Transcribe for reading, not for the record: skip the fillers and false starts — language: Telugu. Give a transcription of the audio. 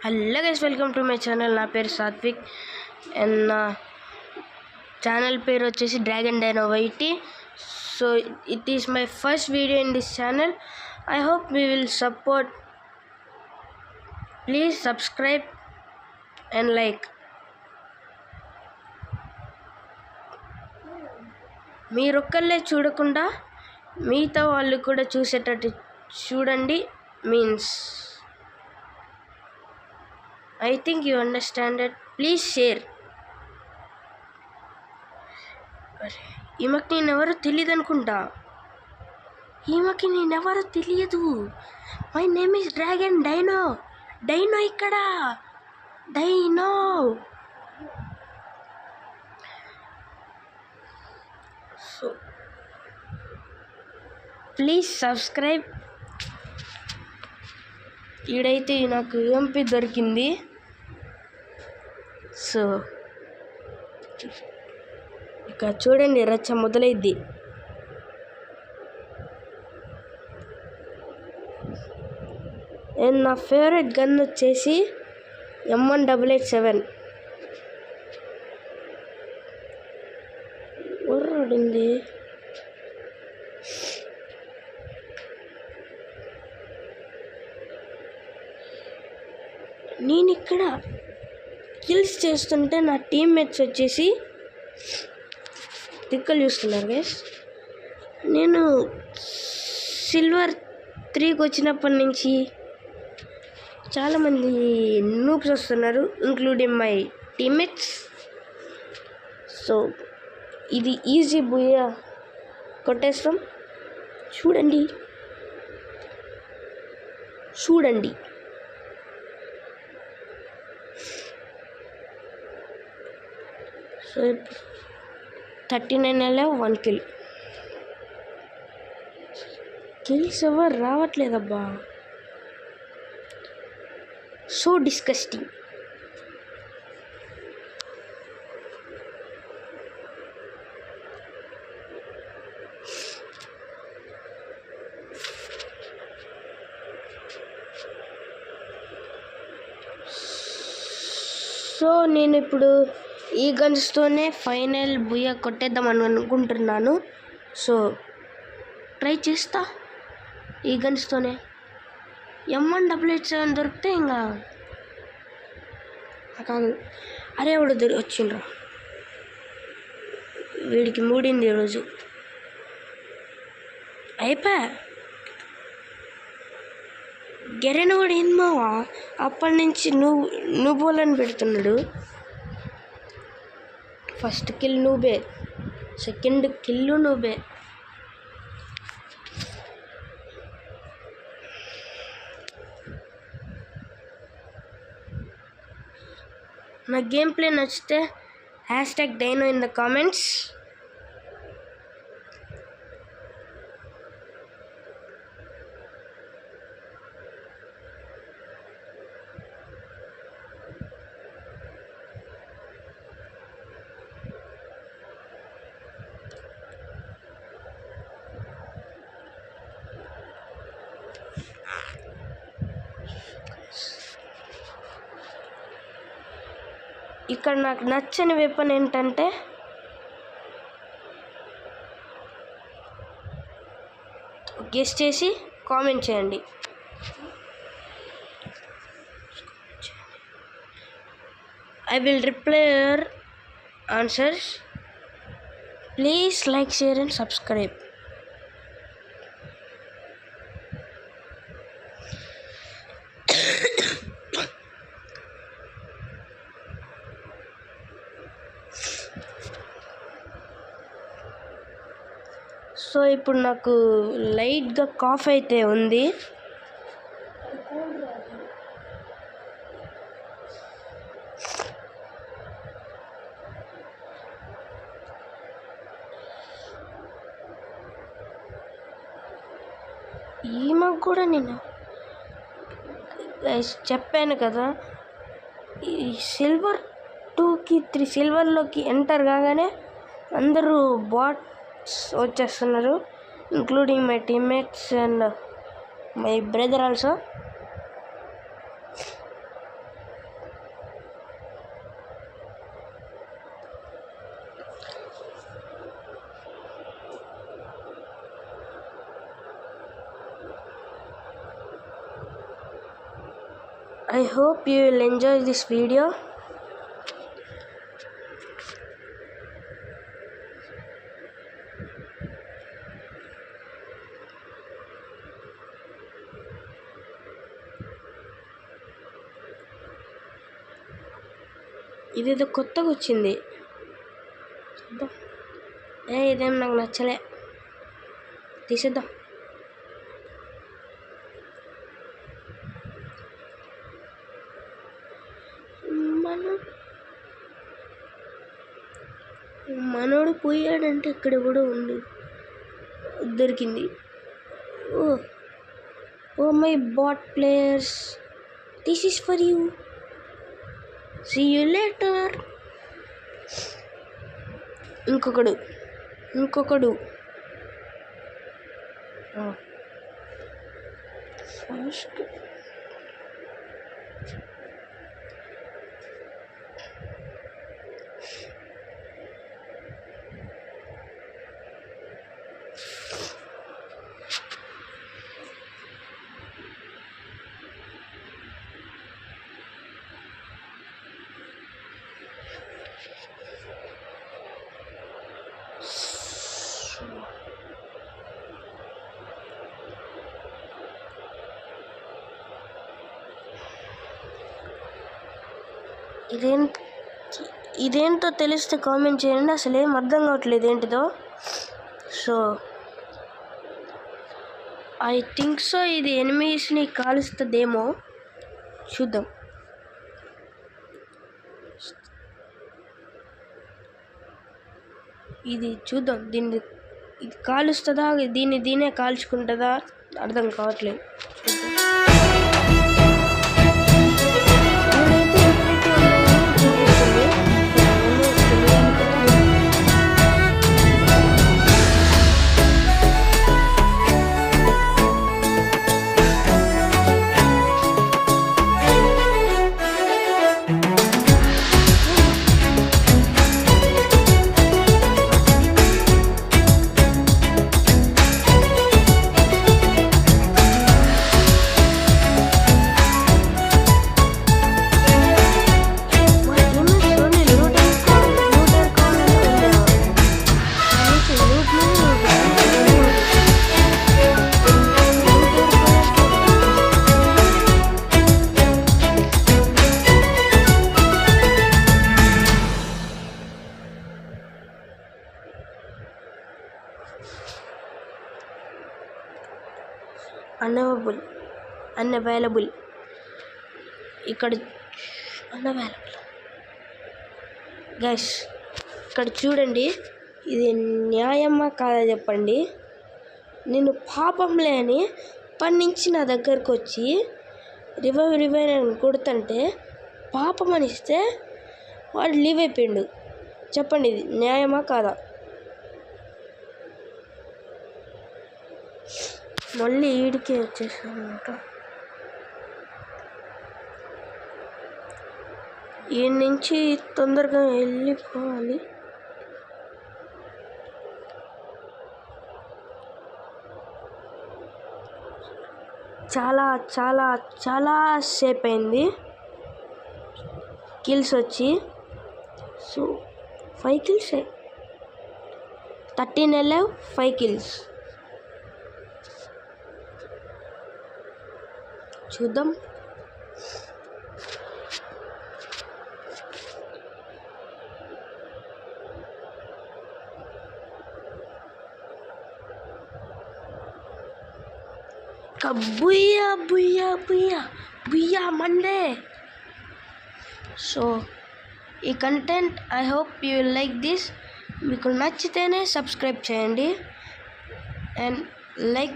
Hello guys, welcome to my channel. నా పేరు సాత్విక్ అండ్ నా ఛానల్ పేరు వచ్చేసి Dragon Dino YT. So it is my first video in this channel. I hope we will support. Please subscribe and like. మీరొక్కళ్ళే చూడకుండా మిగతా వాళ్ళు కూడా చూసేటట్టు చూడండి. Means I think you understand it. Please share. ఈమెకి నేనెవరో తెలియదు అనుకుంటా. ఈమెకి నేనెవరో తెలియదు. My name is Dragon Dino. Dino ఇక్కడ, డైనో. So please subscribe. ఈడైతే నాకు ఎంపీ దొరికింది. సో ఇక చూడండి, రచ్చ మొదలైద్ది. అండ్ నా ఫేవరెట్ గన్ వచ్చేసి M1887. ఒర్రడింది. నేను ఇక్కడ కిల్స్ చేస్తుంటే నా టీమ్మేట్స్ వచ్చేసి దిక్కలు చూస్తున్నారు గైస్. నేను సిల్వర్ 3కి వచ్చినప్పటి నుంచి చాలామంది నూబ్స్ వస్తున్నారు, ఇంక్లూడింగ్ మై టీమ్మేట్స్. సో ఇది ఈజీ బుయ్యా కొట్టేస్తాం. చూడండి. సో 39 వెళ్ళావు, 1 కిల్. కిల్స్ ఎవరు రావట్లేదబ్బా. So disgusting. సో నేను ఇప్పుడు ఈ గన్స్తోనే ఫైనల్ బుయ్య కొట్టేద్దాం అనుకుంటున్నాను. సో ట్రై చేస్తా ఈ గన్స్తోనే. M1887 దొరికితే ఇంకా కాదు. అరే ఎవడు వచ్చిండ్రా, వీడికి మూడింది ఈరోజు. అయిపోయా. గెరెన్ కూడా ఏంమావా అప్పటి నుంచి నువ్వులని పెడుతున్నాడు. ఫస్ట్ కిల్ నువ్వే, సెకండ్ కిల్ నువ్వే. నా గేమ్ ప్లే నచ్చితే #Dino in the comments. ఇక్కడ నాకు నచ్చని వెపన్ ఏంటంటే గెస్ చేసి కామెంట్ చేయండి. I will reply your answers. Please like, share and subscribe. So ఇప్పుడు నాకు లైట్గా కాఫ్ అయితే ఉంది. ఈమె కూడా నేను చెప్పాను కదా, ఈ సిల్వర్ 2కి 3 సిల్వర్లోకి ఎంటర్ కాగానే అందరూ బాట్స్ వచ్చేస్తున్నారు, including my teammates and my brother also. I hope you will enjoy this video. ఇదేదో కొత్తగా వచ్చింది. ఇదేం నాకు నచ్చలే, తీసేద్దాం. మనోడు పోయాడంటే ఇక్కడ కూడా ఉంది, దొరికింది. Oh my bot players, this is for you, see you later. ఇంకొకడు ఫస్ట్ ఇదేంటో తెలిస్తే కామెంట్ చేయండి. అసలు ఏం అర్థం కావట్లేదు ఏంటిదో. సో ఐ థింక్ సో ఇది ఎనిమీస్ని కాలుస్తుందేమో, చూద్దాం. ఇది చూద్దాం, ఇది కాలుస్తుందా, దీన్నే కాల్చుకుంటుందా అర్థం కావట్లేదు. అన్అవైలబుల్ ఇక్కడ అన్అవైలబుల్. గైస్ ఇక్కడ చూడండి, ఇది న్యాయమా కాదా చెప్పండి. నేను పాపంలే అని పన్నించి నా దగ్గరకు వచ్చి రివైవ్ అని కొడుతుంటే పాపం అనిస్తే వాడు లీవ్ అయిపోయిండు. చెప్పండి, ఇది న్యాయమా కాదా? మళ్ళీ ఈడికే వచ్చేసానమాట. ఈ నుంచి తొందరగా వెళ్ళిపోవాలి. చాలా చాలా చాలా సేపు అయింది కిల్స్ వచ్చి. So 5 kills, 13 alive, 5 kills. చూద్దాం. Booyah booyah booyah booyah Monday. So ఈ content I hope you will like this. మీకు నచ్చితేనే సబ్స్క్రైబ్ చేయండి అండ్ లైక్